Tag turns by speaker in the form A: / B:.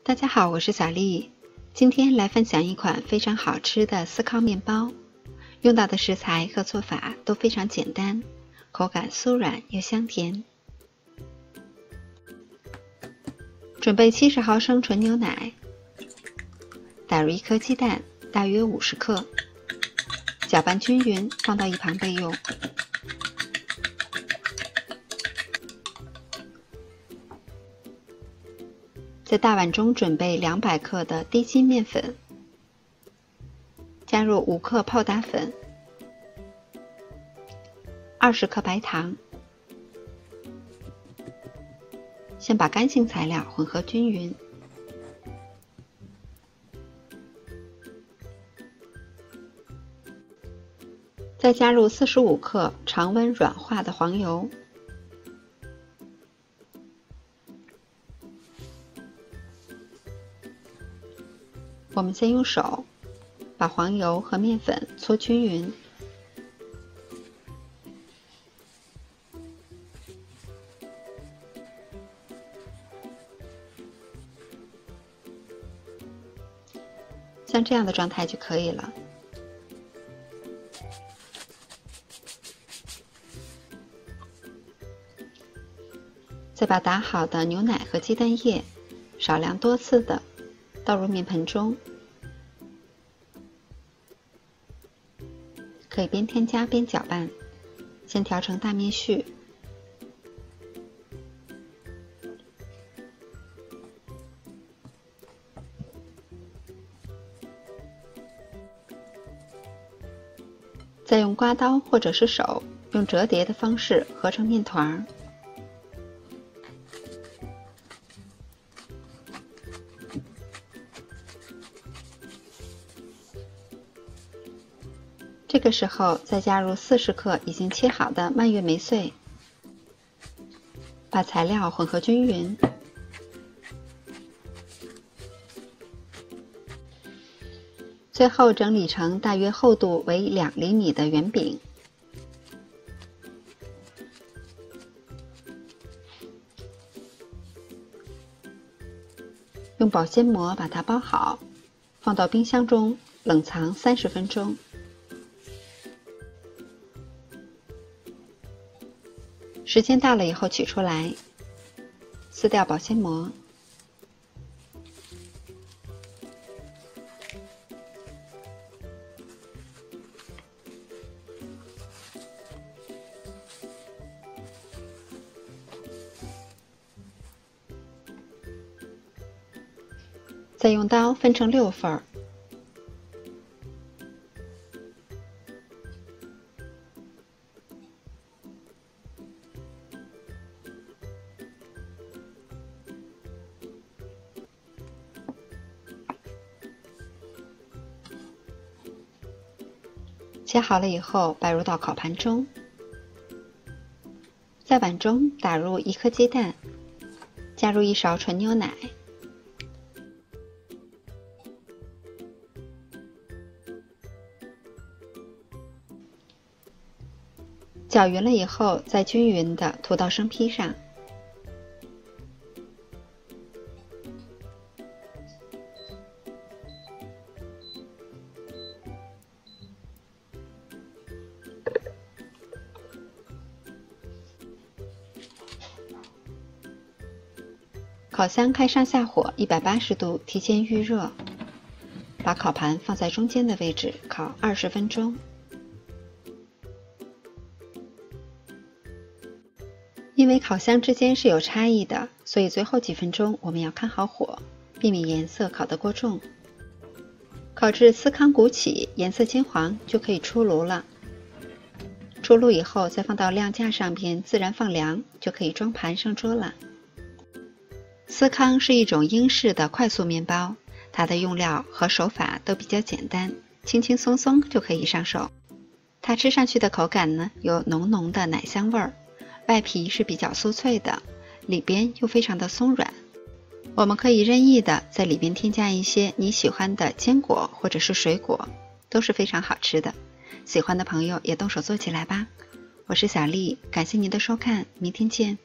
A: 大家好，我是小丽，今天来分享一款非常好吃的司康面包，用到的食材和做法都非常简单，口感酥软又香甜。准备70毫升纯牛奶，打入1颗鸡蛋，大约50克，搅拌均匀，放到一旁备用。在大碗中准备200克的低筋面粉，加入5克泡打粉，20克白糖。先把干性材料混合均匀，再加入45克常温软化的黄油。我们先用手把黄油和面粉搓均匀，像这样的状态就可以了。再把打好的牛奶和鸡蛋液少量多次的倒入面盆中，可以边添加边搅拌，先调成大面絮。再用刮刀或者是手用折叠的方式合成面团。这个时候再加入40克已经切好的蔓越莓碎，把材料混合均匀。最后整理成大约厚度为2厘米的圆饼。用保鲜膜把它包好，放到冰箱中冷藏30分钟。时间到了以后取出来，撕掉保鲜膜，再用刀分成6份儿。切好了以后摆入到烤盘中，在碗中打入1颗鸡蛋，加入1勺纯牛奶，搅匀了以后再均匀地涂到生坯上。烤箱开上下火180度，提前预热，把烤盘放在中间的位置烤20分钟。因为烤箱之间是有差异的，所以最后几分钟我们要看好火，避免颜色烤得过重。烤至司康鼓起，颜色金黄就可以出炉了。出炉以后再放到晾架上边自然放凉，就可以装盘上桌了。司康是一种英式的快速面包，它的用料和手法都比较简单，轻轻松松就可以上手。它吃上去的口感呢，有浓浓的奶香味儿，外皮是比较酥脆的，里边又非常的松软。我们可以任意的在里边添加一些你喜欢的坚果或者是水果，都是非常好吃的。喜欢的朋友也动手做起来吧。我是小丽，感谢您的收看，明天见。